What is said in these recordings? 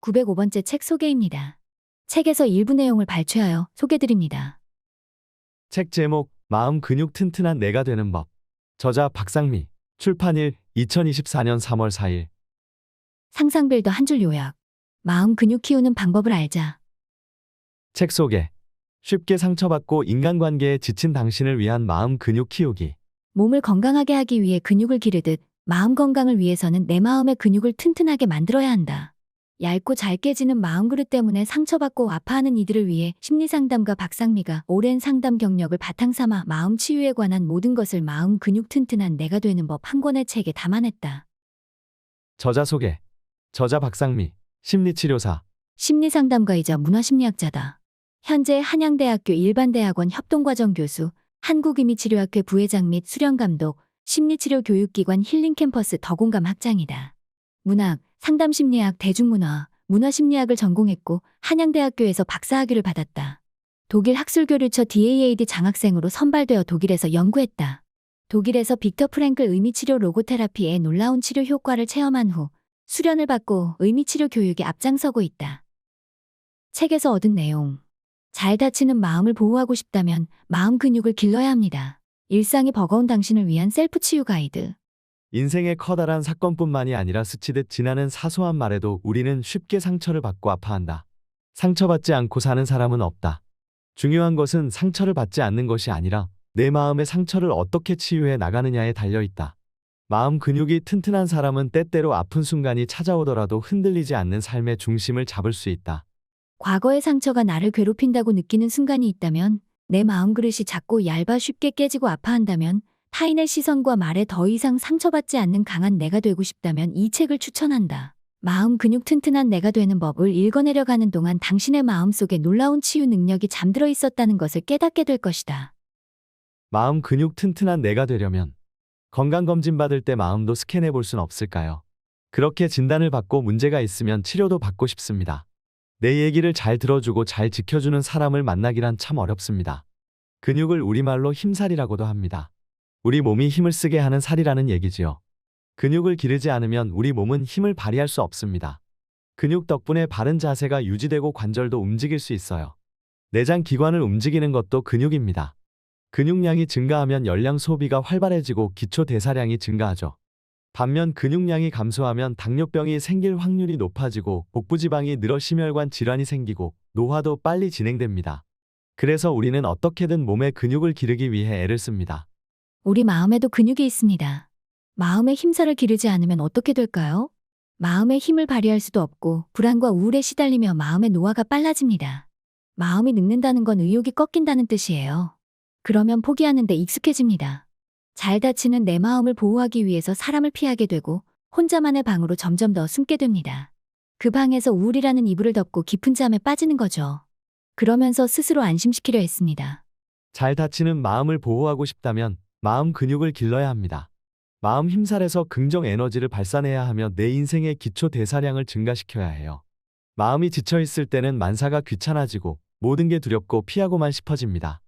905번째 책 소개입니다. 책에서 일부 내용을 발췌하여 소개드립니다. 책 제목 마음 근육 튼튼한 내가 되는 법. 저자 박상미. 출판일 2024년 3월 4일. 상상빌더 한 줄 요약. 마음 근육 키우는 방법을 알자. 책 소개. 쉽게 상처받고 인간관계에 지친 당신을 위한 마음 근육 키우기. 몸을 건강하게 하기 위해 근육을 기르듯 마음 건강을 위해서는 내 마음의 근육을 튼튼하게 만들어야 한다. 얇고 잘 깨지는 마음 그릇 때문에 상처받고 아파하는 이들을 위해 심리상담가 박상미가 오랜 상담 경력을 바탕삼아 마음 치유에 관한 모든 것을 마음 근육 튼튼한 내가 되는 법 한 권의 책에 담아냈다. 저자 소개. 저자 박상미. 심리치료사. 심리상담가이자 문화심리학자다. 현재 한양대학교 일반대학원 협동과정 교수, 한국이미치료학회 부회장 및 수련감독, 심리치료 교육기관 힐링캠퍼스 더공감 학장이다. 문학, 상담심리학, 대중문화, 문화심리학을 전공했고 한양대학교에서 박사학위를 받았다. 독일 학술교류처 DAAD 장학생으로 선발되어 독일에서 연구했다. 독일에서 빅터 프랭클 의미치료 로고테라피의 놀라운 치료 효과를 체험한 후 수련을 받고 의미치료 교육에 앞장서고 있다. 책에서 얻은 내용. 잘 다치는 마음을 보호하고 싶다면 마음 근육을 길러야 합니다. 일상이 버거운 당신을 위한 셀프 치유 가이드. 인생의 커다란 사건뿐만이 아니라 스치듯 지나는 사소한 말에도 우리는 쉽게 상처를 받고 아파한다. 상처받지 않고 사는 사람은 없다. 중요한 것은 상처를 받지 않는 것이 아니라 내 마음의 상처를 어떻게 치유해 나가느냐에 달려있다. 마음 근육이 튼튼한 사람은 때때로 아픈 순간이 찾아오더라도 흔들리지 않는 삶의 중심을 잡을 수 있다. 과거의 상처가 나를 괴롭힌다고 느끼는 순간이 있다면, 내 마음 그릇이 작고 얇아 쉽게 깨지고 아파한다면, 타인의 시선과 말에 더 이상 상처받지 않는 강한 내가 되고 싶다면 이 책을 추천한다. 마음 근육 튼튼한 내가 되는 법을 읽어내려가는 동안 당신의 마음속에 놀라운 치유 능력이 잠들어 있었다는 것을 깨닫게 될 것이다. 마음 근육 튼튼한 내가 되려면 건강검진 받을 때 마음도 스캔해 볼 순 없을까요? 그렇게 진단을 받고 문제가 있으면 치료도 받고 싶습니다. 내 얘기를 잘 들어주고 잘 지켜주는 사람을 만나기란 참 어렵습니다. 근육을 우리말로 힘살이라고도 합니다. 우리 몸이 힘을 쓰게 하는 살이라는 얘기지요. 근육을 기르지 않으면 우리 몸은 힘을 발휘할 수 없습니다. 근육 덕분에 바른 자세가 유지되고 관절도 움직일 수 있어요. 내장 기관을 움직이는 것도 근육입니다. 근육량이 증가하면 열량 소비가 활발해지고 기초 대사량이 증가하죠. 반면 근육량이 감소하면 당뇨병이 생길 확률이 높아지고 복부지방이 늘어 심혈관 질환이 생기고 노화도 빨리 진행됩니다. 그래서 우리는 어떻게든 몸의 근육을 기르기 위해 애를 씁니다. 우리 마음에도 근육이 있습니다. 마음의 힘살을 기르지 않으면 어떻게 될까요? 마음의 힘을 발휘할 수도 없고 불안과 우울에 시달리며 마음의 노화가 빨라집니다. 마음이 늙는다는 건 의욕이 꺾인다는 뜻이에요. 그러면 포기하는데 익숙해집니다. 잘 다치는 내 마음을 보호하기 위해서 사람을 피하게 되고 혼자만의 방으로 점점 더 숨게 됩니다. 그 방에서 우울이라는 이불을 덮고 깊은 잠에 빠지는 거죠. 그러면서 스스로 안심시키려 했습니다. 잘 다치는 마음을 보호하고 싶다면 마음 근육을 길러야 합니다. 마음 힘살에서 긍정 에너지를 발산해야 하며 내 인생의 기초 대사량을 증가시켜야 해요. 마음이 지쳐있을 때는 만사가 귀찮아지고 모든 게 두렵고 피하고만 싶어집니다.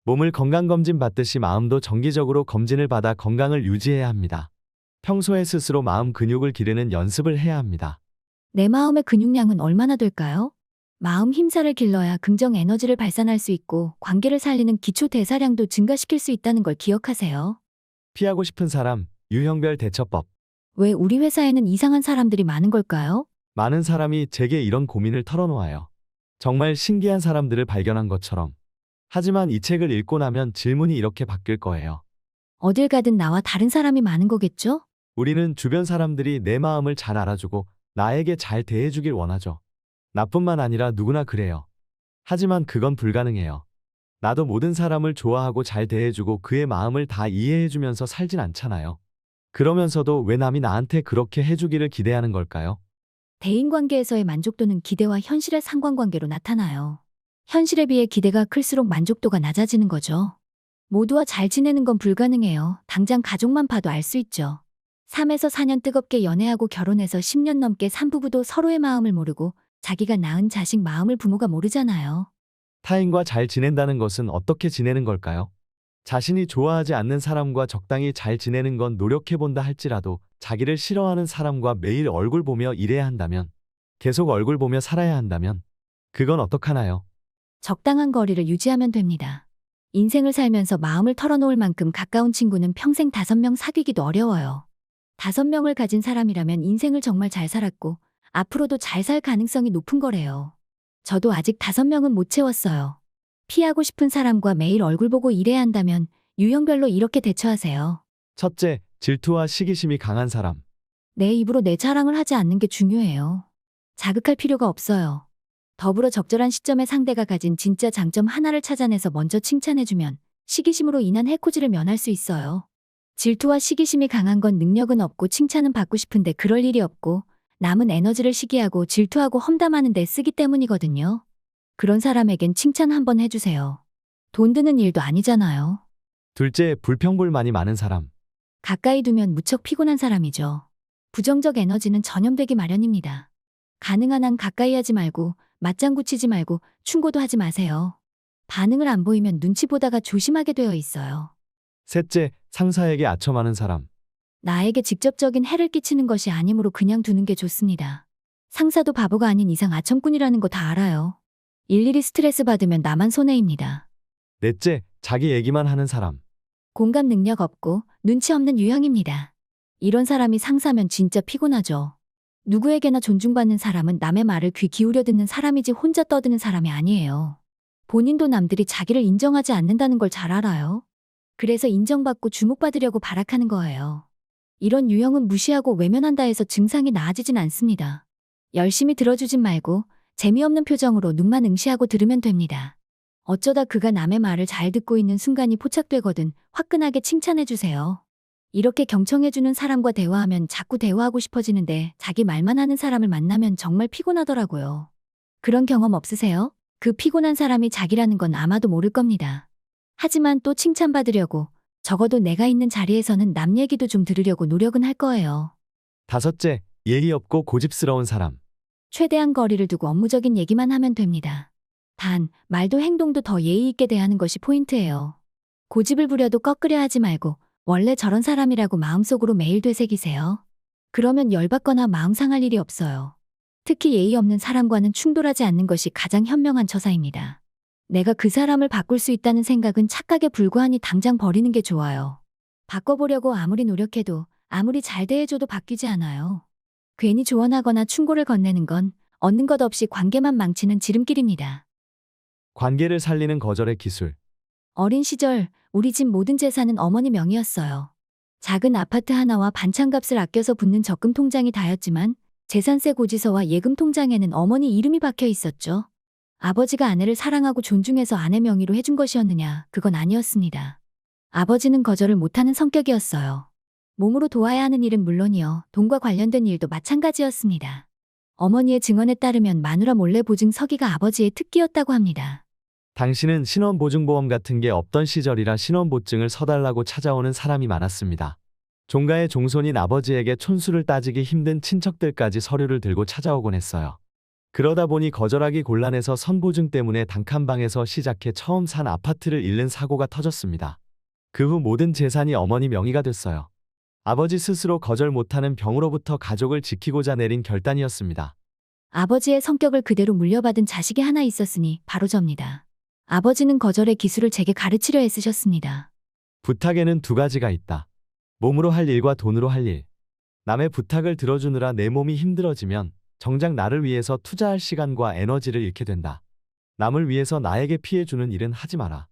몸을 건강검진 받듯이 마음도 정기적으로 검진을 받아 건강을 유지해야 합니다. 평소에 스스로 마음 근육을 기르는 연습을 해야 합니다. 내 마음의 근육량은 얼마나 될까요? 마음 힘살을 길러야 긍정 에너지를 발산할 수 있고 관계를 살리는 기초 대사량도 증가시킬 수 있다는 걸 기억하세요. 피하고 싶은 사람, 유형별 대처법. 왜 우리 회사에는 이상한 사람들이 많은 걸까요? 많은 사람이 제게 이런 고민을 털어놓아요. 정말 신기한 사람들을 발견한 것처럼. 하지만 이 책을 읽고 나면 질문이 이렇게 바뀔 거예요. 어딜 가든 나와 다른 사람이 많은 거겠죠? 우리는 주변 사람들이 내 마음을 잘 알아주고 나에게 잘 대해주길 원하죠. 나뿐만 아니라 누구나 그래요. 하지만 그건 불가능해요. 나도 모든 사람을 좋아하고 잘 대해주고 그의 마음을 다 이해해주면서 살진 않잖아요. 그러면서도 왜 남이 나한테 그렇게 해주기를 기대하는 걸까요? 대인관계에서의 만족도는 기대와 현실의 상관관계로 나타나요. 현실에 비해 기대가 클수록 만족도가 낮아지는 거죠. 모두와 잘 지내는 건 불가능해요. 당장 가족만 봐도 알 수 있죠. 3에서 4년 뜨겁게 연애하고 결혼해서 10년 넘게 산 부부도 서로의 마음을 모르고 자기가 낳은 자식 마음을 부모가 모르잖아요. 타인과 잘 지낸다는 것은 어떻게 지내는 걸까요? 자신이 좋아하지 않는 사람과 적당히 잘 지내는 건 노력해본다 할지라도 자기를 싫어하는 사람과 매일 얼굴 보며 일해야 한다면 계속 얼굴 보며 살아야 한다면 그건 어떡하나요? 적당한 거리를 유지하면 됩니다. 인생을 살면서 마음을 털어놓을 만큼 가까운 친구는 평생 5명 사귀기도 어려워요. 5명을 가진 사람이라면 인생을 정말 잘 살았고 앞으로도 잘 살 가능성이 높은 거래요. 저도 아직 5명은 못 채웠어요. 피하고 싶은 사람과 매일 얼굴 보고 일해야 한다면 유형별로 이렇게 대처하세요. 첫째, 질투와 시기심이 강한 사람. 내 입으로 내 자랑을 하지 않는 게 중요해요. 자극할 필요가 없어요. 더불어 적절한 시점에 상대가 가진 진짜 장점 하나를 찾아내서 먼저 칭찬해주면 시기심으로 인한 해코지를 면할 수 있어요. 질투와 시기심이 강한 건 능력은 없고 칭찬은 받고 싶은데 그럴 일이 없고 남은 에너지를 시기하고 질투하고 험담하는 데 쓰기 때문이거든요. 그런 사람에겐 칭찬 한번 해주세요. 돈 드는 일도 아니잖아요. 둘째, 불평불만이 많은 사람. 가까이 두면 무척 피곤한 사람이죠. 부정적 에너지는 전염되기 마련입니다. 가능한 한 가까이 하지 말고 맞장구 치지 말고 충고도 하지 마세요. 반응을 안 보이면 눈치 보다가 조심하게 되어 있어요. 셋째, 상사에게 아첨하는 사람. 나에게 직접적인 해를 끼치는 것이 아니므로 그냥 두는 게 좋습니다. 상사도 바보가 아닌 이상 아첨꾼이라는 거 다 알아요. 일일이 스트레스 받으면 나만 손해입니다. 넷째, 자기 얘기만 하는 사람. 공감 능력 없고 눈치 없는 유형입니다. 이런 사람이 상사면 진짜 피곤하죠. 누구에게나 존중받는 사람은 남의 말을 귀 기울여 듣는 사람이지 혼자 떠드는 사람이 아니에요. 본인도 남들이 자기를 인정하지 않는다는 걸 잘 알아요. 그래서 인정받고 주목받으려고 발악하는 거예요. 이런 유형은 무시하고 외면한다 해서 증상이 나아지진 않습니다. 열심히 들어주진 말고 재미없는 표정으로 눈만 응시하고 들으면 됩니다. 어쩌다 그가 남의 말을 잘 듣고 있는 순간이 포착되거든 화끈하게 칭찬해주세요. 이렇게 경청해주는 사람과 대화하면 자꾸 대화하고 싶어지는데 자기 말만 하는 사람을 만나면 정말 피곤하더라고요. 그런 경험 없으세요? 그 피곤한 사람이 자기라는 건 아마도 모를 겁니다. 하지만 또 칭찬받으려고 적어도 내가 있는 자리에서는 남 얘기도 좀 들으려고 노력은 할 거예요. 다섯째, 예의 없고 고집스러운 사람. 최대한 거리를 두고 업무적인 얘기만 하면 됩니다. 단, 말도 행동도 더 예의 있게 대하는 것이 포인트예요. 고집을 부려도 꺾으려 하지 말고 원래 저런 사람이라고 마음속으로 매일 되새기세요. 그러면 열받거나 마음 상할 일이 없어요. 특히 예의 없는 사람과는 충돌하지 않는 것이 가장 현명한 처사입니다. 내가 그 사람을 바꿀 수 있다는 생각은 착각에 불과하니 당장 버리는 게 좋아요. 바꿔보려고 아무리 노력해도 아무리 잘 대해줘도 바뀌지 않아요. 괜히 조언하거나 충고를 건네는 건 얻는 것 없이 관계만 망치는 지름길입니다. 관계를 살리는 거절의 기술. 어린 시절 우리 집 모든 재산은 어머니 명의였어요. 작은 아파트 하나와 반찬값을 아껴서 붓는 적금 통장이 다였지만 재산세 고지서와 예금 통장에는 어머니 이름이 박혀 있었죠. 아버지가 아내를 사랑하고 존중해서 아내 명의로 해준 것이었느냐, 그건 아니었습니다. 아버지는 거절을 못하는 성격이었어요. 몸으로 도와야 하는 일은 물론이요, 돈과 관련된 일도 마찬가지였습니다. 어머니의 증언에 따르면 마누라 몰래 보증 서기가 아버지의 특기였다고 합니다. 당신은 신원보증보험 같은 게 없던 시절이라 신원보증을 서달라고 찾아오는 사람이 많았습니다. 종가의 종손인 아버지에게 촌수를 따지기 힘든 친척들까지 서류를 들고 찾아오곤 했어요. 그러다 보니 거절하기 곤란해서 선보증 때문에 단칸방에서 시작해 처음 산 아파트를 잃는 사고가 터졌습니다. 그 후 모든 재산이 어머니 명의가 됐어요. 아버지 스스로 거절 못하는 병으로부터 가족을 지키고자 내린 결단이었습니다. 아버지의 성격을 그대로 물려받은 자식이 하나 있었으니 바로 접니다. 아버지는 거절의 기술을 제게 가르치려 애쓰셨습니다. 부탁에는 두 가지가 있다. 몸으로 할 일과 돈으로 할 일. 남의 부탁을 들어주느라 내 몸이 힘들어지면 정작 나를 위해서 투자할 시간과 에너지를 잃게 된다. 남을 위해서 나에게 피해주는 일은 하지 마라.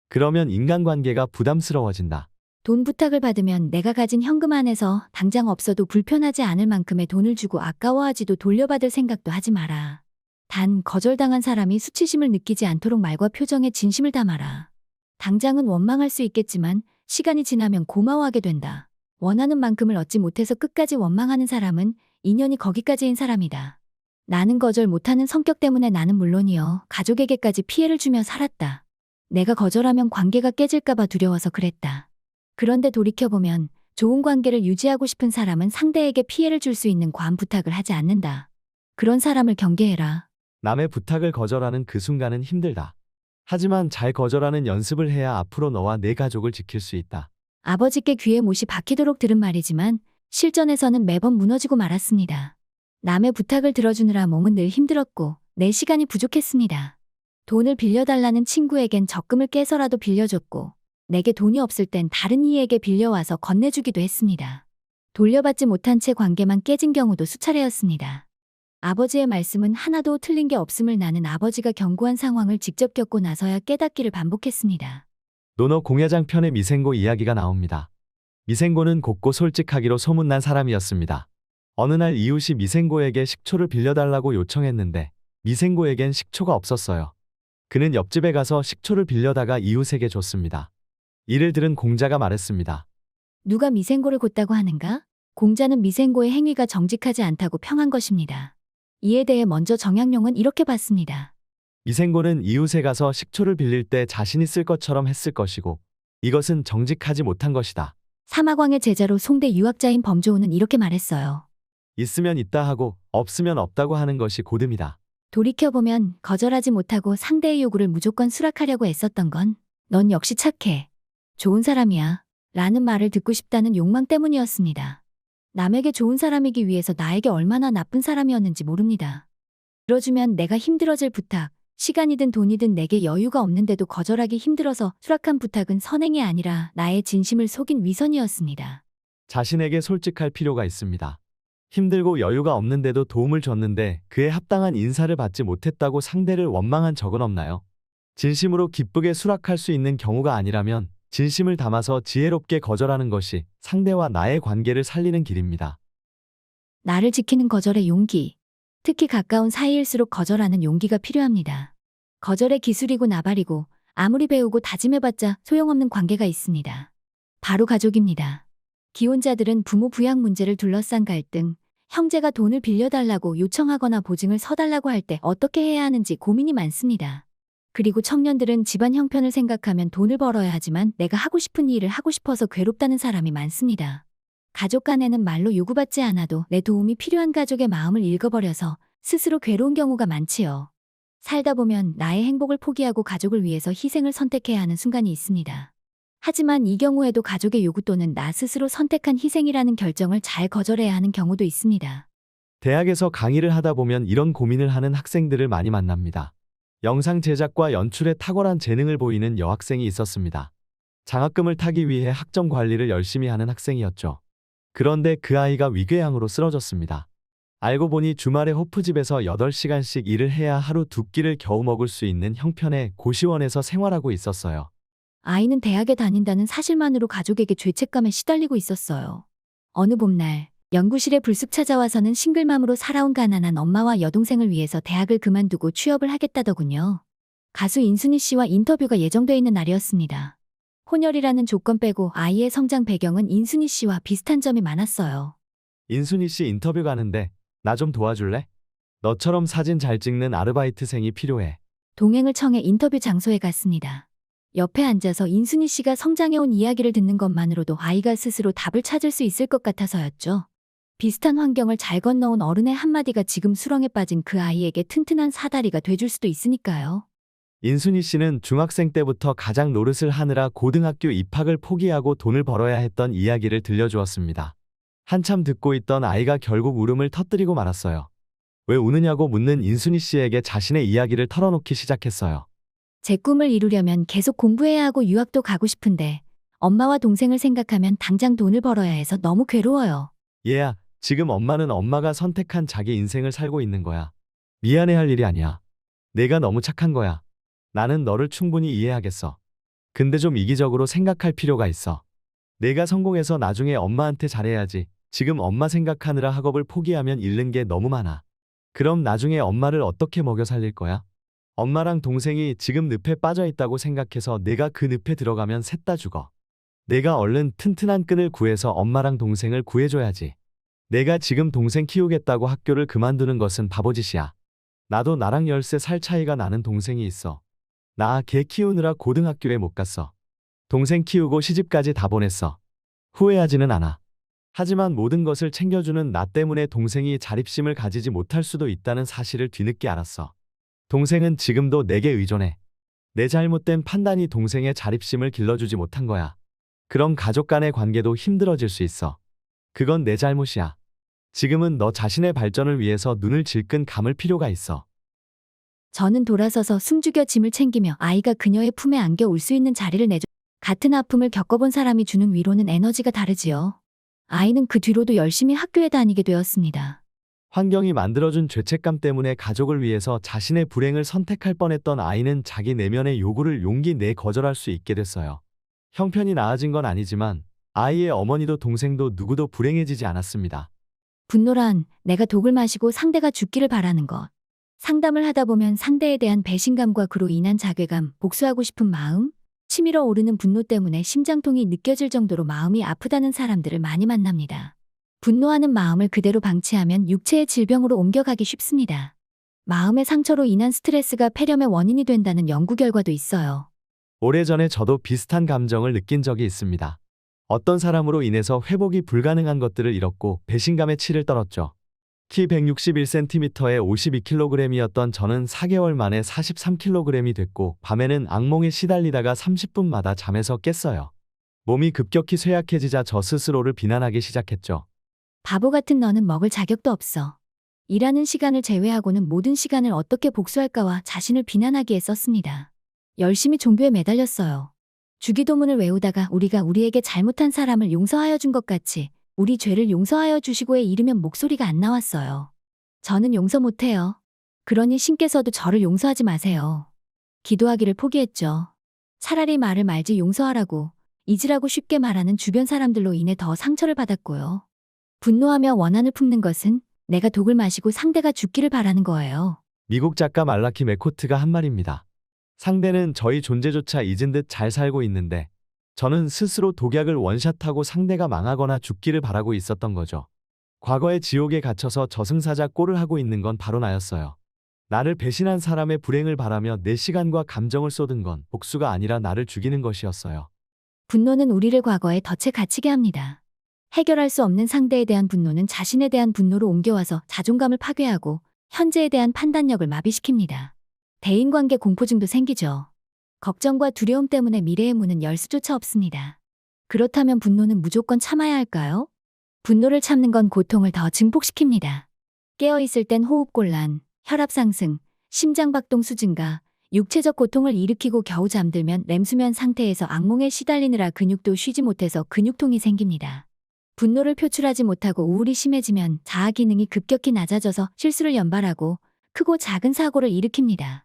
그러면 인간관계가 부담스러워진다. 돈 부탁을 받으면 내가 가진 현금 안에서 당장 없어도 불편하지 않을 만큼의 돈을 주고 아까워하지도 돌려받을 생각도 하지 마라. 단 거절당한 사람이 수치심을 느끼지 않도록 말과 표정에 진심을 담아라. 당장은 원망할 수 있겠지만 시간이 지나면 고마워하게 된다. 원하는 만큼을 얻지 못해서 끝까지 원망하는 사람은 인연이 거기까지인 사람이다. 나는 거절 못하는 성격 때문에 나는 물론이요, 가족에게까지 피해를 주며 살았다. 내가 거절하면 관계가 깨질까봐 두려워서 그랬다. 그런데 돌이켜보면 좋은 관계를 유지하고 싶은 사람은 상대에게 피해를 줄 수 있는 과한 부탁을 하지 않는다. 그런 사람을 경계해라. 남의 부탁을 거절하는 그 순간은 힘들다. 하지만 잘 거절하는 연습을 해야 앞으로 너와 내 가족을 지킬 수 있다. 아버지께 귀에 못이 박히도록 들은 말이지만 실전에서는 매번 무너지고 말았습니다. 남의 부탁을 들어주느라 몸은 늘 힘들었고 내 시간이 부족했습니다. 돈을 빌려달라는 친구에겐 적금을 깨서라도 빌려줬고 내게 돈이 없을 땐 다른 이에게 빌려와서 건네주기도 했습니다. 돌려받지 못한 채 관계만 깨진 경우도 수차례였습니다. 아버지의 말씀은 하나도 틀린 게 없음을 나는 아버지가 경고한 상황을 직접 겪고 나서야 깨닫기를 반복했습니다. 논어 공야장 편의 미생고 이야기가 나옵니다. 미생고는 곱고 솔직하기로 소문난 사람이었습니다. 어느 날 이웃이 미생고에게 식초를 빌려달라고 요청했는데 미생고에겐 식초가 없었어요. 그는 옆집에 가서 식초를 빌려다가 이웃에게 줬습니다. 이를 들은 공자가 말했습니다. 누가 미생고를 곶다고 하는가? 공자는 미생고의 행위가 정직하지 않다고 평한 것입니다. 이에 대해 먼저 정약용은 이렇게 봤습니다. 미생고는 이웃에 가서 식초를 빌릴 때 자신이 쓸 것처럼 했을 것이고 이것은 정직하지 못한 것이다. 사마광의 제자로 송대 유학자인 범조우는 이렇게 말했어요. 있으면 있다 하고 없으면 없다고 하는 것이 고듬이다. 돌이켜보면 거절하지 못하고 상대의 요구를 무조건 수락하려고 애썼던 건 넌 역시 착해. 좋은 사람이야. 라는 말을 듣고 싶다는 욕망 때문이었습니다. 남에게 좋은 사람이기 위해서 나에게 얼마나 나쁜 사람이었는지 모릅니다. 들어주면 내가 힘들어질 부탁, 시간이든 돈이든 내게 여유가 없는데도 거절하기 힘들어서 수락한 부탁은 선행이 아니라 나의 진심을 속인 위선이었습니다. 자신에게 솔직할 필요가 있습니다. 힘들고 여유가 없는데도 도움을 줬는데 그에 합당한 인사를 받지 못했다고 상대를 원망한 적은 없나요? 진심으로 기쁘게 수락할 수 있는 경우가 아니라면 진심을 담아서 지혜롭게 거절하는 것이 상대와 나의 관계를 살리는 길입니다. 나를 지키는 거절의 용기. 특히 가까운 사이일수록 거절하는 용기가 필요합니다. 거절의 기술이고 나발이고 아무리 배우고 다짐해봤자 소용없는 관계가 있습니다. 바로 가족입니다. 기혼자들은 부모 부양 문제를 둘러싼 갈등, 형제가 돈을 빌려달라고 요청하거나 보증을 서달라고 할 때 어떻게 해야 하는지 고민이 많습니다. 그리고 청년들은 집안 형편을 생각하면 돈을 벌어야 하지만 내가 하고 싶은 일을 하고 싶어서 괴롭다는 사람이 많습니다. 가족 간에는 말로 요구받지 않아도 내 도움이 필요한 가족의 마음을 읽어버려서 스스로 괴로운 경우가 많지요. 살다 보면 나의 행복을 포기하고 가족을 위해서 희생을 선택해야 하는 순간이 있습니다. 하지만 이 경우에도 가족의 요구 또는 나 스스로 선택한 희생이라는 결정을 잘 거절해야 하는 경우도 있습니다. 대학에서 강의를 하다 보면 이런 고민을 하는 학생들을 많이 만납니다. 영상 제작과 연출에 탁월한 재능을 보이는 여학생이 있었습니다. 장학금을 타기 위해 학점 관리를 열심히 하는 학생이었죠. 그런데 그 아이가 위궤양으로 쓰러졌습니다. 알고 보니 주말에 호프집에서 8시간씩 일을 해야 하루 2끼를 겨우 먹을 수 있는 형편의 고시원에서 생활하고 있었어요. 아이는 대학에 다닌다는 사실만으로 가족에게 죄책감에 시달리고 있었어요. 어느 봄날 연구실에 불쑥 찾아와서는 싱글맘으로 살아온 가난한 엄마와 여동생을 위해서 대학을 그만두고 취업을 하겠다더군요. 가수 인순이 씨와 인터뷰가 예정돼 있는 날이었습니다. 혼혈이라는 조건 빼고 아이의 성장 배경은 인순이 씨와 비슷한 점이 많았어요. 인순이 씨 인터뷰 가는데 나 좀 도와줄래? 너처럼 사진 잘 찍는 아르바이트생이 필요해. 동행을 청해 인터뷰 장소에 갔습니다. 옆에 앉아서 인순이 씨가 성장해온 이야기를 듣는 것만으로도 아이가 스스로 답을 찾을 수 있을 것 같아서였죠. 비슷한 환경을 잘 건너온 어른의 한마디가 지금 수렁에 빠진 그 아이에게 튼튼한 사다리가 돼줄 수도 있으니까요. 인순이 씨는 중학생 때부터 가장 노릇을 하느라 고등학교 입학을 포기하고 돈을 벌어야 했던 이야기를 들려주었습니다. 한참 듣고 있던 아이가 결국 울음을 터뜨리고 말았어요. 왜 우느냐고 묻는 인순이 씨에게 자신의 이야기를 털어놓기 시작했어요. 제 꿈을 이루려면 계속 공부해야 하고 유학도 가고 싶은데 엄마와 동생을 생각하면 당장 돈을 벌어야 해서 너무 괴로워요. 얘야, 지금 엄마는 엄마가 선택한 자기 인생을 살고 있는 거야. 미안해할 일이 아니야. 내가 너무 착한 거야. 나는 너를 충분히 이해하겠어. 근데 좀 이기적으로 생각할 필요가 있어. 내가 성공해서 나중에 엄마한테 잘해야지. 지금 엄마 생각하느라 학업을 포기하면 잃는 게 너무 많아. 그럼 나중에 엄마를 어떻게 먹여 살릴 거야? 엄마랑 동생이 지금 늪에 빠져 있다고 생각해서 내가 그 늪에 들어가면 셋 다 죽어. 내가 얼른 튼튼한 끈을 구해서 엄마랑 동생을 구해줘야지. 내가 지금 동생 키우겠다고 학교를 그만두는 것은 바보짓이야. 나도 나랑 13살 차이가 나는 동생이 있어. 나 걔 키우느라 고등학교에 못 갔어. 동생 키우고 시집까지 다 보냈어. 후회하지는 않아. 하지만 모든 것을 챙겨주는 나 때문에 동생이 자립심을 가지지 못할 수도 있다는 사실을 뒤늦게 알았어. 동생은 지금도 내게 의존해. 내 잘못된 판단이 동생의 자립심을 길러주지 못한 거야. 그럼 가족 간의 관계도 힘들어질 수 있어. 그건 내 잘못이야. 지금은 너 자신의 발전을 위해서 눈을 질끈 감을 필요가 있어. 저는 돌아서서 숨죽여 짐을 챙기며 아이가 그녀의 품에 안겨 울 수 있는 자리를 내줘. 같은 아픔을 겪어본 사람이 주는 위로는 에너지가 다르지요. 아이는 그 뒤로도 열심히 학교에 다니게 되었습니다. 환경이 만들어준 죄책감 때문에 가족을 위해서 자신의 불행을 선택할 뻔했던 아이는 자기 내면의 요구를 용기 내 거절할 수 있게 됐어요. 형편이 나아진 건 아니지만 아이의 어머니도 동생도 누구도 불행해지지 않았습니다. 분노란 내가 독을 마시고 상대가 죽기를 바라는 것. 상담을 하다 보면 상대에 대한 배신감과 그로 인한 자괴감, 복수하고 싶은 마음, 치밀어 오르는 분노 때문에 심장통이 느껴질 정도로 마음이 아프다는 사람들을 많이 만납니다. 분노하는 마음을 그대로 방치하면 육체의 질병으로 옮겨가기 쉽습니다. 마음의 상처로 인한 스트레스가 폐렴의 원인이 된다는 연구 결과도 있어요. 오래전에 저도 비슷한 감정을 느낀 적이 있습니다. 어떤 사람으로 인해서 회복이 불가능한 것들을 잃었고 배신감에 치를 떨었죠. 키 161cm에 52kg이었던 저는 4개월 만에 43kg이 됐고 밤에는 악몽에 시달리다가 30분마다 잠에서 깼어요. 몸이 급격히 쇠약해지자 저 스스로를 비난하기 시작했죠. 바보 같은 너는 먹을 자격도 없어. 일하는 시간을 제외하고는 모든 시간을 어떻게 복수할까와 자신을 비난하기에 썼습니다. 열심히 종교에 매달렸어요. 주기도문을 외우다가 우리가 우리에게 잘못한 사람을 용서하여 준 것 같이 우리 죄를 용서하여 주시고에 이르면 목소리가 안 나왔어요. 저는 용서 못해요. 그러니 신께서도 저를 용서하지 마세요. 기도하기를 포기했죠. 차라리 말을 말지 용서하라고, 잊으라고 쉽게 말하는 주변 사람들로 인해 더 상처를 받았고요. 분노하며 원한을 품는 것은 내가 독을 마시고 상대가 죽기를 바라는 거예요. 미국 작가 말라키 메코트가 한 말입니다. 상대는 저희 존재조차 잊은 듯 잘 살고 있는데 저는 스스로 독약을 원샷하고 상대가 망하거나 죽기를 바라고 있었던 거죠. 과거의 지옥에 갇혀서 저승사자 꼴을 하고 있는 건 바로 나였어요. 나를 배신한 사람의 불행을 바라며 내 시간과 감정을 쏟은 건 복수가 아니라 나를 죽이는 것이었어요. 분노는 우리를 과거에 덫에 갇히게 합니다. 해결할 수 없는 상대에 대한 분노는 자신에 대한 분노로 옮겨와서 자존감을 파괴하고 현재에 대한 판단력을 마비시킵니다. 대인관계 공포증도 생기죠. 걱정과 두려움 때문에 미래의 문은 열 수조차 없습니다. 그렇다면 분노는 무조건 참아야 할까요? 분노를 참는 건 고통을 더 증폭시킵니다. 깨어있을 땐 호흡곤란, 혈압 상승, 심장박동수 증가, 육체적 고통을 일으키고 겨우 잠들면 렘수면 상태에서 악몽에 시달리느라 근육도 쉬지 못해서 근육통이 생깁니다. 분노를 표출하지 못하고 우울이 심해지면 자아 기능이 급격히 낮아져서 실수를 연발하고 크고 작은 사고를 일으킵니다.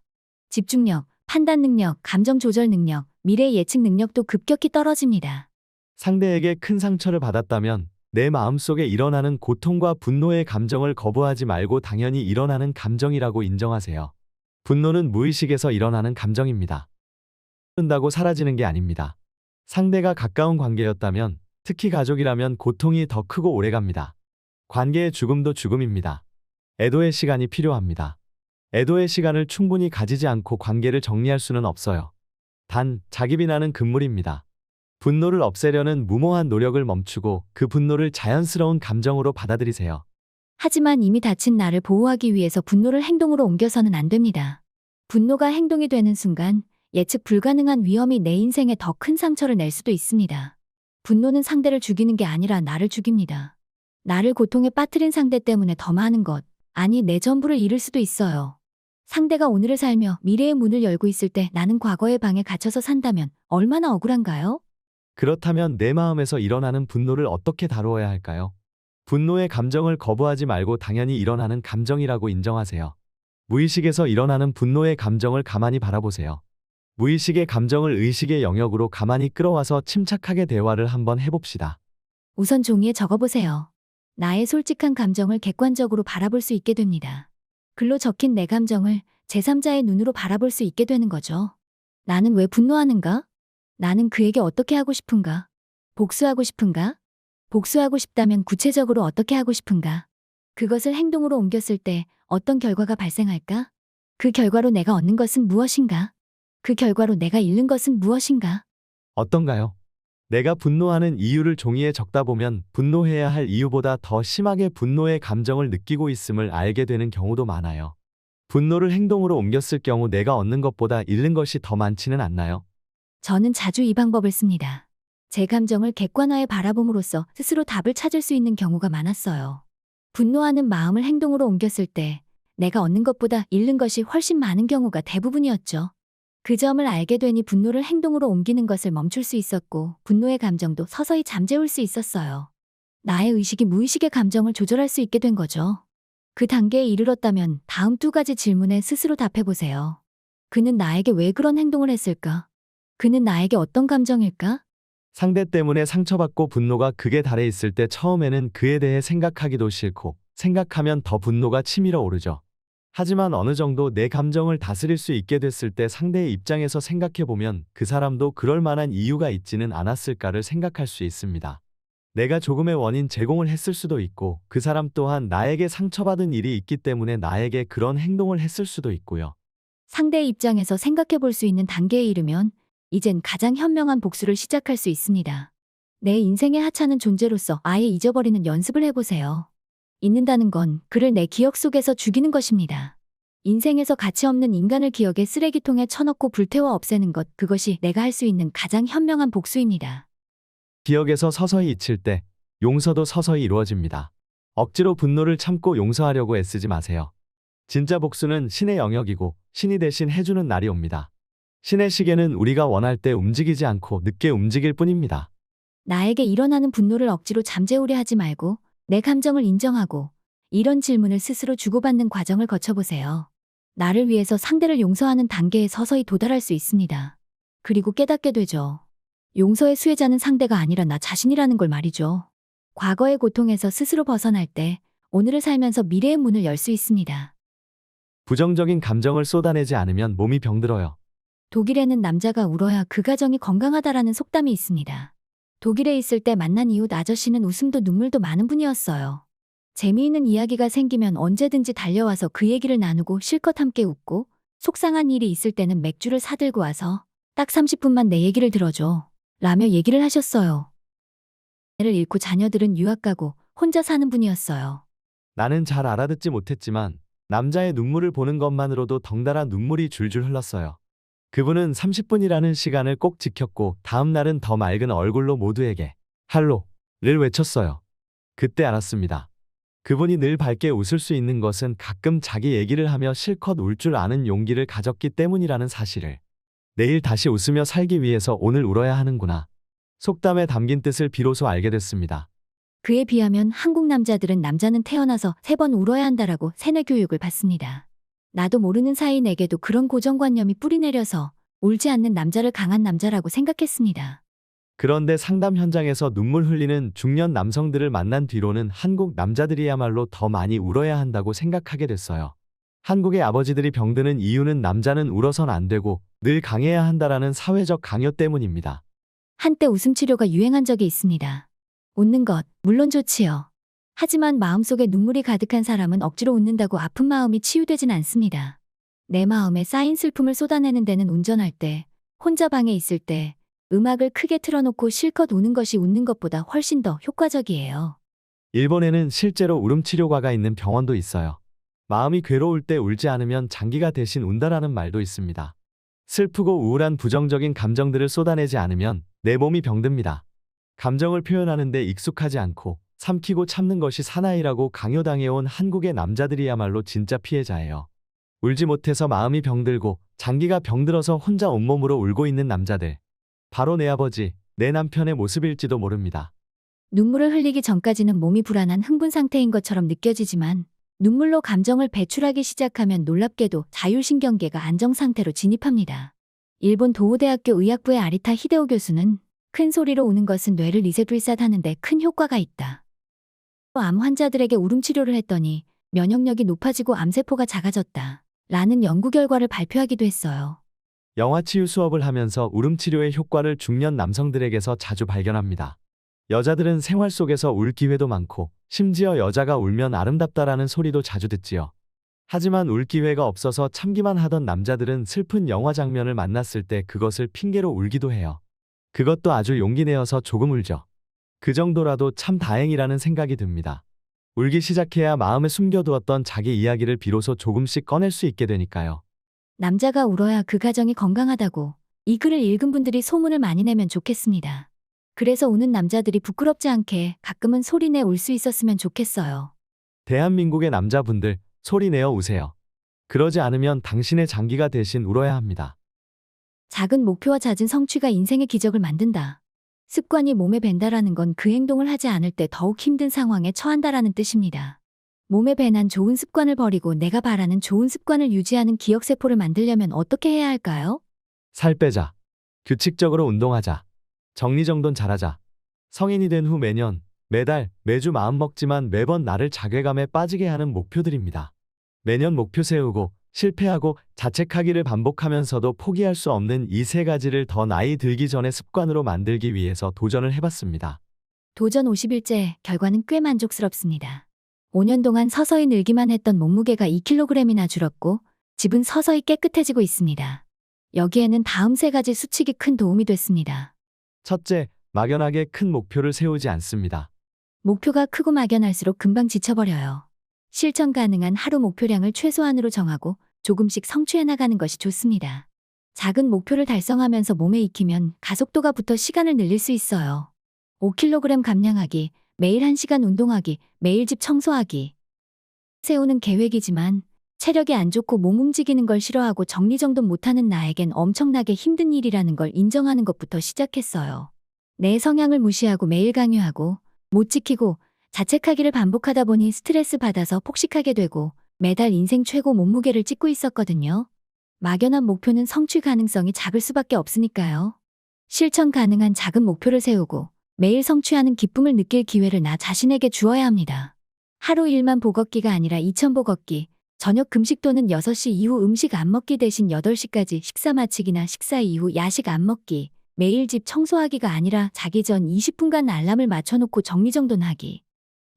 집중력, 판단 능력, 감정 조절 능력, 미래 예측 능력도 급격히 떨어집니다. 상대에게 큰 상처를 받았다면 내 마음속에 일어나는 고통과 분노의 감정을 거부하지 말고 당연히 일어나는 감정이라고 인정하세요. 분노는 무의식에서 일어나는 감정입니다. 다고 사라지는 게 아닙니다. 상대가 가까운 관계였다면, 특히 가족이라면 고통이 더 크고 오래갑니다. 관계의 죽음도 죽음입니다. 애도의 시간이 필요합니다. 애도의 시간을 충분히 가지지 않고 관계를 정리할 수는 없어요. 단, 자기 비난은 금물입니다. 분노를 없애려는 무모한 노력을 멈추고 그 분노를 자연스러운 감정으로 받아들이세요. 하지만 이미 다친 나를 보호하기 위해서 분노를 행동으로 옮겨서는 안 됩니다. 분노가 행동이 되는 순간 예측 불가능한 위험이 내 인생에 더 큰 상처를 낼 수도 있습니다. 분노는 상대를 죽이는 게 아니라 나를 죽입니다. 나를 고통에 빠뜨린 상대 때문에 더 많은 것, 아니 내 전부를 잃을 수도 있어요. 상대가 오늘을 살며 미래의 문을 열고 있을 때 나는 과거의 방에 갇혀서 산다면 얼마나 억울한가요? 그렇다면 내 마음에서 일어나는 분노를 어떻게 다루어야 할까요? 분노의 감정을 거부하지 말고 당연히 일어나는 감정이라고 인정하세요. 무의식에서 일어나는 분노의 감정을 가만히 바라보세요. 무의식의 감정을 의식의 영역으로 가만히 끌어와서 침착하게 대화를 한번 해봅시다. 우선 종이에 적어보세요. 나의 솔직한 감정을 객관적으로 바라볼 수 있게 됩니다. 글로 적힌 내 감정을 제3자의 눈으로 바라볼 수 있게 되는 거죠. 나는 왜 분노하는가? 나는 그에게 어떻게 하고 싶은가? 복수하고 싶은가? 복수하고 싶다면 구체적으로 어떻게 하고 싶은가? 그것을 행동으로 옮겼을 때 어떤 결과가 발생할까? 그 결과로 내가 얻는 것은 무엇인가? 그 결과로 내가 잃는 것은 무엇인가? 어떤가요? 내가 분노하는 이유를 종이에 적다 보면 분노해야 할 이유보다 더 심하게 분노의 감정을 느끼고 있음을 알게 되는 경우도 많아요. 분노를 행동으로 옮겼을 경우 내가 얻는 것보다 잃는 것이 더 많지는 않나요? 저는 자주 이 방법을 씁니다. 제 감정을 객관화해 바라봄으로써 스스로 답을 찾을 수 있는 경우가 많았어요. 분노하는 마음을 행동으로 옮겼을 때 내가 얻는 것보다 잃는 것이 훨씬 많은 경우가 대부분이었죠. 그 점을 알게 되니 분노를 행동으로 옮기는 것을 멈출 수 있었고 분노의 감정도 서서히 잠재울 수 있었어요. 나의 의식이 무의식의 감정을 조절할 수 있게 된 거죠. 그 단계에 이르렀다면 다음 두 가지 질문에 스스로 답해보세요. 그는 나에게 왜 그런 행동을 했을까? 그는 나에게 어떤 감정일까? 상대 때문에 상처받고 분노가 극에 달해 있을 때 처음에는 그에 대해 생각하기도 싫고 생각하면 더 분노가 치밀어 오르죠. 하지만 어느 정도 내 감정을 다스릴 수 있게 됐을 때 상대의 입장에서 생각해보면 그 사람도 그럴 만한 이유가 있지는 않았을까를 생각할 수 있습니다. 내가 조금의 원인 제공을 했을 수도 있고 그 사람 또한 나에게 상처받은 일이 있기 때문에 나에게 그런 행동을 했을 수도 있고요. 상대의 입장에서 생각해 볼 수 있는 단계에 이르면 이젠 가장 현명한 복수를 시작할 수 있습니다. 내 인생의 하찮은 존재로서 아예 잊어버리는 연습을 해보세요. 잊는다는 건 그를 내 기억 속에서 죽이는 것입니다. 인생에서 가치 없는 인간을 기억의 쓰레기통에 쳐넣고 불태워 없애는 것, 그것이 내가 할 수 있는 가장 현명한 복수입니다. 기억에서 서서히 잊힐 때 용서도 서서히 이루어집니다. 억지로 분노를 참고 용서하려고 애쓰지 마세요. 진짜 복수는 신의 영역이고 신이 대신 해주는 날이 옵니다. 신의 시계는 우리가 원할 때 움직이지 않고 늦게 움직일 뿐입니다. 나에게 일어나는 분노를 억지로 잠재우려 하지 말고 내 감정을 인정하고 이런 질문을 스스로 주고받는 과정을 거쳐보세요. 나를 위해서 상대를 용서하는 단계에 서서히 도달할 수 있습니다. 그리고 깨닫게 되죠. 용서의 수혜자는 상대가 아니라 나 자신이라는 걸 말이죠. 과거의 고통에서 스스로 벗어날 때 오늘을 살면서 미래의 문을 열 수 있습니다. 부정적인 감정을 쏟아내지 않으면 몸이 병들어요. 독일에는 남자가 울어야 그 가정이 건강하다라는 속담이 있습니다. 독일에 있을 때 만난 이웃 아저씨는 웃음도 눈물도 많은 분이었어요. 재미있는 이야기가 생기면 언제든지 달려와서 그 얘기를 나누고 실컷 함께 웃고 속상한 일이 있을 때는 맥주를 사들고 와서 딱 30분만 내 얘기를 들어줘 라며 얘기를 하셨어요. 애를 잃고 자녀들은 유학 가고 혼자 사는 분이었어요. 나는 잘 알아듣지 못했지만 남자의 눈물을 보는 것만으로도 덩달아 눈물이 줄줄 흘렀어요. 그분은 30분이라는 시간을 꼭 지켰고 다음 날은 더 맑은 얼굴로 모두에게 할로를 외쳤어요. 그때 알았습니다. 그분이 늘 밝게 웃을 수 있는 것은 가끔 자기 얘기를 하며 실컷 울 줄 아는 용기를 가졌기 때문이라는 사실을. 내일 다시 웃으며 살기 위해서 오늘 울어야 하는구나. 속담에 담긴 뜻을 비로소 알게 됐습니다. 그에 비하면 한국 남자들은 남자는 태어나서 3번 울어야 한다라고 세뇌 교육을 받습니다. 나도 모르는 사이 내게도 그런 고정관념이 뿌리내려서 울지 않는 남자를 강한 남자라고 생각했습니다. 그런데 상담 현장에서 눈물 흘리는 중년 남성들을 만난 뒤로는 한국 남자들이야말로 더 많이 울어야 한다고 생각하게 됐어요. 한국의 아버지들이 병드는 이유는 남자는 울어선 안 되고 늘 강해야 한다라는 사회적 강요 때문입니다. 한때 웃음 치료가 유행한 적이 있습니다. 웃는 것, 물론 좋지요. 하지만 마음속에 눈물이 가득한 사람은 억지로 웃는다고 아픈 마음이 치유되진 않습니다. 내 마음에 쌓인 슬픔을 쏟아내는 데는 운전할 때, 혼자 방에 있을 때, 음악을 크게 틀어놓고 실컷 우는 것이 웃는 것보다 훨씬 더 효과적이에요. 일본에는 실제로 울음 치료과가 있는 병원도 있어요. 마음이 괴로울 때 울지 않으면 장기가 대신 운다라는 말도 있습니다. 슬프고 우울한 부정적인 감정들을 쏟아내지 않으면 내 몸이 병듭니다. 감정을 표현하는데 익숙하지 않고 삼키고 참는 것이 사나이라고 강요당해온 한국의 남자들이야말로 진짜 피해자예요. 울지 못해서 마음이 병들고 장기가 병들어서 혼자 온몸으로 울고 있는 남자들. 바로 내 아버지, 내 남편의 모습일지도 모릅니다. 눈물을 흘리기 전까지는 몸이 불안한 흥분 상태인 것처럼 느껴지지만 눈물로 감정을 배출하기 시작하면 놀랍게도 자율신경계가 안정 상태로 진입합니다. 일본 도우대학교 의학부의 아리타 히데오 교수는 큰 소리로 우는 것은 뇌를 리셋하는 데 큰 효과가 있다. 암 환자들에게 울음 치료를 했더니 면역력이 높아지고 암세포가 작아졌다. 라는 연구 결과를 발표하기도 했어요. 영화 치유 수업을 하면서 울음 치료의 효과를 중년 남성들에게서 자주 발견합니다. 여자들은 생활 속에서 울 기회도 많고 심지어 여자가 울면 아름답다라는 소리도 자주 듣지요. 하지만 울 기회가 없어서 참기만 하던 남자들은 슬픈 영화 장면을 만났을 때 그것을 핑계로 울기도 해요. 그것도 아주 용기 내어서 조금 울죠. 그 정도라도 참 다행이라는 생각이 듭니다. 울기 시작해야 마음에 숨겨두었던 자기 이야기를 비로소 조금씩 꺼낼 수 있게 되니까요. 남자가 울어야 그 가정이 건강하다고 이 글을 읽은 분들이 소문을 많이 내면 좋겠습니다. 그래서 우는 남자들이 부끄럽지 않게 가끔은 소리내 울 수 있었으면 좋겠어요. 대한민국의 남자분들 소리 내어 우세요. 그러지 않으면 당신의 장기가 대신 울어야 합니다. 작은 목표와 잦은 성취가 인생의 기적을 만든다. 습관이 몸에 밴다라는 건 그 행동을 하지 않을 때 더욱 힘든 상황에 처한다라는 뜻입니다. 몸에 배난 좋은 습관을 버리고 내가 바라는 좋은 습관을 유지하는 기억세포를 만들려면 어떻게 해야 할까요? 살 빼자. 규칙적으로 운동하자. 정리정돈 잘하자. 성인이 된 후 매년, 매달, 매주 마음먹지만 매번 나를 자괴감에 빠지게 하는 목표들입니다. 매년 목표 세우고 실패하고 자책하기를 반복하면서도 포기할 수 없는 이 세 가지를 더 나이 들기 전에 습관으로 만들기 위해서 도전을 해봤습니다. 도전 50일째, 결과는 꽤 만족스럽습니다. 5년 동안 서서히 늘기만 했던 몸무게가 2kg이나 줄었고 집은 서서히 깨끗해지고 있습니다. 여기에는 다음 세 가지 수칙이 큰 도움이 됐습니다. 첫째, 막연하게 큰 목표를 세우지 않습니다. 목표가 크고 막연할수록 금방 지쳐버려요. 실천 가능한 하루 목표량을 최소한으로 정하고 조금씩 성취해 나가는 것이 좋습니다. 작은 목표를 달성하면서 몸에 익히면 가속도가 붙어 시간을 늘릴 수 있어요. 5kg 감량하기, 매일 1시간 운동하기, 매일 집 청소하기. 세우는 계획이지만 체력이 안 좋고 몸 움직이는 걸 싫어하고 정리정돈 못하는 나에겐 엄청나게 힘든 일이라는 걸 인정하는 것부터 시작했어요. 내 성향을 무시하고 매일 강요하고 못 지키고 자책하기를 반복하다 보니 스트레스 받아서 폭식하게 되고 매달 인생 최고 몸무게를 찍고 있었거든요. 막연한 목표는 성취 가능성이 작을 수밖에 없으니까요. 실천 가능한 작은 목표를 세우고 매일 성취하는 기쁨을 느낄 기회를 나 자신에게 주어야 합니다. 하루 1만 보 걷기가 아니라 2,000보 걷기, 저녁 금식 또는 6시 이후 음식 안 먹기 대신 8시까지 식사 마치기나 식사 이후 야식 안 먹기, 매일 집 청소하기가 아니라 자기 전 20분간 알람을 맞춰놓고 정리정돈하기.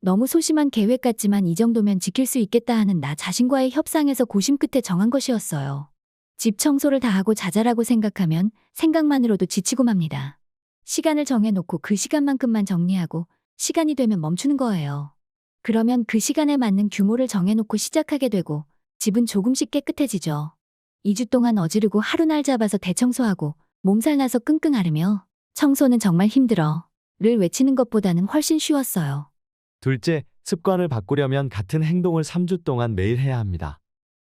너무 소심한 계획 같지만 이 정도면 지킬 수 있겠다 하는 나 자신과의 협상에서 고심 끝에 정한 것이었어요. 집 청소를 다 하고 자잘하고 생각하면 생각만으로도 지치고 맙니다. 시간을 정해놓고 그 시간만큼만 정리하고 시간이 되면 멈추는 거예요. 그러면 그 시간에 맞는 규모를 정해놓고 시작하게 되고 집은 조금씩 깨끗해지죠. 2주 동안 어지르고 하루날 잡아서 대청소하고 몸살 나서 끙끙 앓으며 청소는 정말 힘들어 를 외치는 것보다는 훨씬 쉬웠어요. 둘째, 습관을 바꾸려면 같은 행동을 3주 동안 매일 해야 합니다.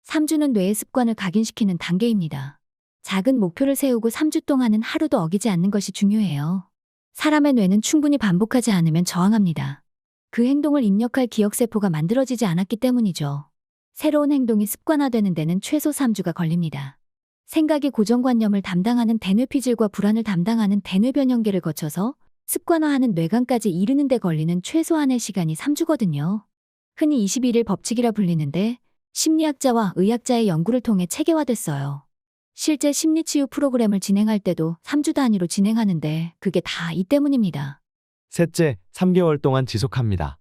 3주는 뇌의 습관을 각인시키는 단계입니다. 작은 목표를 세우고 3주 동안은 하루도 어기지 않는 것이 중요해요. 사람의 뇌는 충분히 반복하지 않으면 저항합니다. 그 행동을 입력할 기억세포가 만들어지지 않았기 때문이죠. 새로운 행동이 습관화되는 데는 최소 3주가 걸립니다. 생각이 고정관념을 담당하는 대뇌피질과 불안을 담당하는 대뇌변형계를 거쳐서 습관화하는 뇌관까지 이르는 데 걸리는 최소한의 시간이 3주거든요. 흔히 21일 법칙이라 불리는데 심리학자와 의학자의 연구를 통해 체계화됐어요. 실제 심리치유 프로그램을 진행할 때도 3주 단위로 진행하는데 그게 다 이 때문입니다. 셋째, 3개월 동안 지속합니다.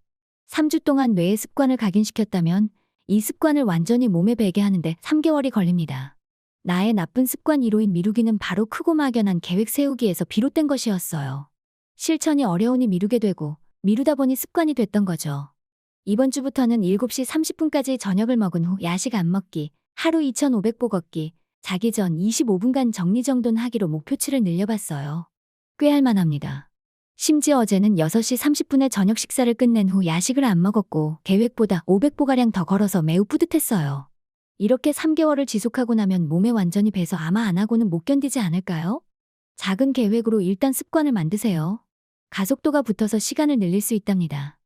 3주 동안 뇌의 습관을 각인시켰다면 이 습관을 완전히 몸에 배게 하는데 3개월이 걸립니다. 나의 나쁜 습관 1호인 미루기는 바로 크고 막연한 계획 세우기에서 비롯된 것이었어요. 실천이 어려우니 미루게 되고 미루다 보니 습관이 됐던 거죠. 이번 주부터는 7시 30분까지 저녁을 먹은 후 야식 안 먹기, 하루 2,500보 걷기, 자기 전 25분간 정리정돈하기로 목표치를 늘려봤어요. 꽤 할만합니다. 심지어 어제는 6시 30분에 저녁 식사를 끝낸 후 야식을 안 먹었고 계획보다 500보가량 더 걸어서 매우 뿌듯했어요. 이렇게 3개월을 지속하고 나면 몸에 완전히 배서 아마 안 하고는 못 견디지 않을까요? 작은 계획으로 일단 습관을 만드세요. 가속도가 붙어서 시간을 늘릴 수 있답니다.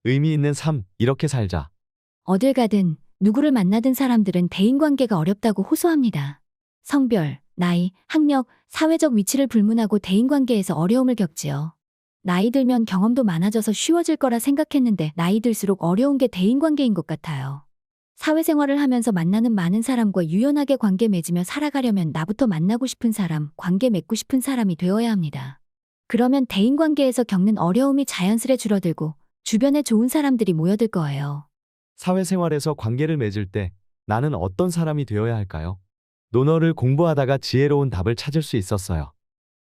의미 있는 삶, 이렇게 살자. 어딜 가든 누구를 만나든 사람들은 대인관계가 어렵다고 호소합니다. 성별, 나이, 학력, 사회적 위치를 불문하고 대인관계에서 어려움을 겪지요. 나이 들면 경험도 많아져서 쉬워질 거라 생각했는데 나이 들수록 어려운 게 대인관계인 것 같아요. 사회생활을 하면서 만나는 많은 사람과 유연하게 관계 맺으며 살아가려면 나부터 만나고 싶은 사람, 관계 맺고 싶은 사람이 되어야 합니다. 그러면 대인관계에서 겪는 어려움이 자연스레 줄어들고 주변에 좋은 사람들이 모여들 거예요. 사회생활에서 관계를 맺을 때 나는 어떤 사람이 되어야 할까요? 논어를 공부하다가 지혜로운 답을 찾을 수 있었어요.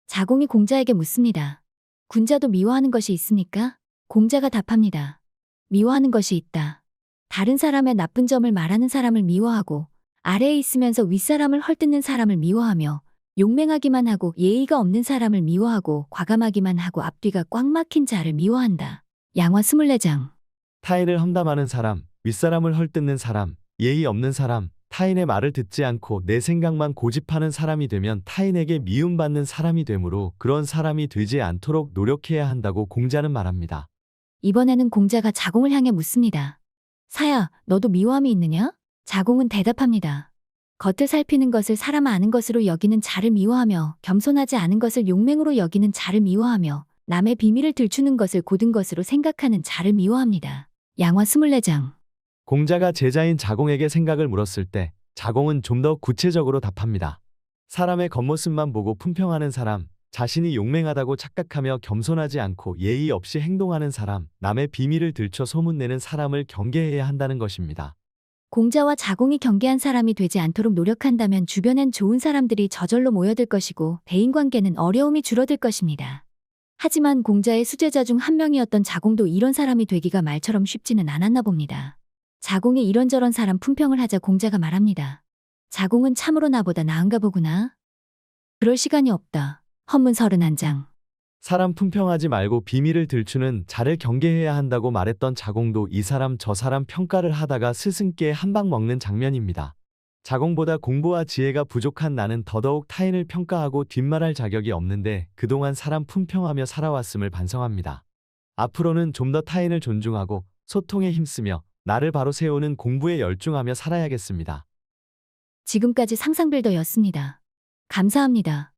자공이 공자에게 묻습니다. 군자도 미워하는 것이 있습니까? 공자가 답합니다. 미워하는 것이 있다. 다른 사람의 나쁜 점을 말하는 사람을 미워하고 아래에 있으면서 윗사람을 헐뜯는 사람을 미워하며 용맹하기만 하고 예의가 없는 사람을 미워하고 과감하기만 하고 앞뒤가 꽉 막힌 자를 미워한다. 양화 24장. 타인을 험담하는 사람, 윗사람을 헐뜯는 사람, 예의 없는 사람, 타인의 말을 듣지 않고 내 생각만 고집하는 사람이 되면 타인에게 미움받는 사람이 되므로 그런 사람이 되지 않도록 노력해야 한다고 공자는 말합니다. 이번에는 공자가 자공을 향해 묻습니다. 사야, 너도 미워함이 있느냐? 자공은 대답합니다. 겉을 살피는 것을 사람 아는 것으로 여기는 자를 미워하며 겸손하지 않은 것을 용맹으로 여기는 자를 미워하며 남의 비밀을 들추는 것을 고든 것으로 생각하는 자를 미워합니다. 양화 24장. 공자가 제자인 자공에게 생각을 물었을 때 자공은 좀 더 구체적으로 답합니다. 사람의 겉모습만 보고 품평하는 사람, 자신이 용맹하다고 착각하며 겸손하지 않고 예의 없이 행동하는 사람, 남의 비밀을 들춰 소문내는 사람을 경계해야 한다는 것입니다. 공자와 자공이 경계한 사람이 되지 않도록 노력한다면 주변엔 좋은 사람들이 저절로 모여들 것이고 대인관계는 어려움이 줄어들 것입니다. 하지만 공자의 수제자 중 한 명이었던 자공도 이런 사람이 되기가 말처럼 쉽지는 않았나 봅니다. 자공이 이런저런 사람 품평을 하자 공자가 말합니다. 자공은 참으로 나보다 나은가 보구나. 그럴 시간이 없다. 헌문 31장. 사람 품평하지 말고 비밀을 들추는 자를 경계해야 한다고 말했던 자공도 이 사람 저 사람 평가를 하다가 스승께 한 방 먹는 장면입니다. 자공보다 공부와 지혜가 부족한 나는 더더욱 타인을 평가하고 뒷말할 자격이 없는데 그동안 사람 품평하며 살아왔음을 반성합니다. 앞으로는 좀 더 타인을 존중하고 소통에 힘쓰며 나를 바로 세우는 공부에 열중하며 살아야겠습니다. 지금까지 상상빌더였습니다. 감사합니다.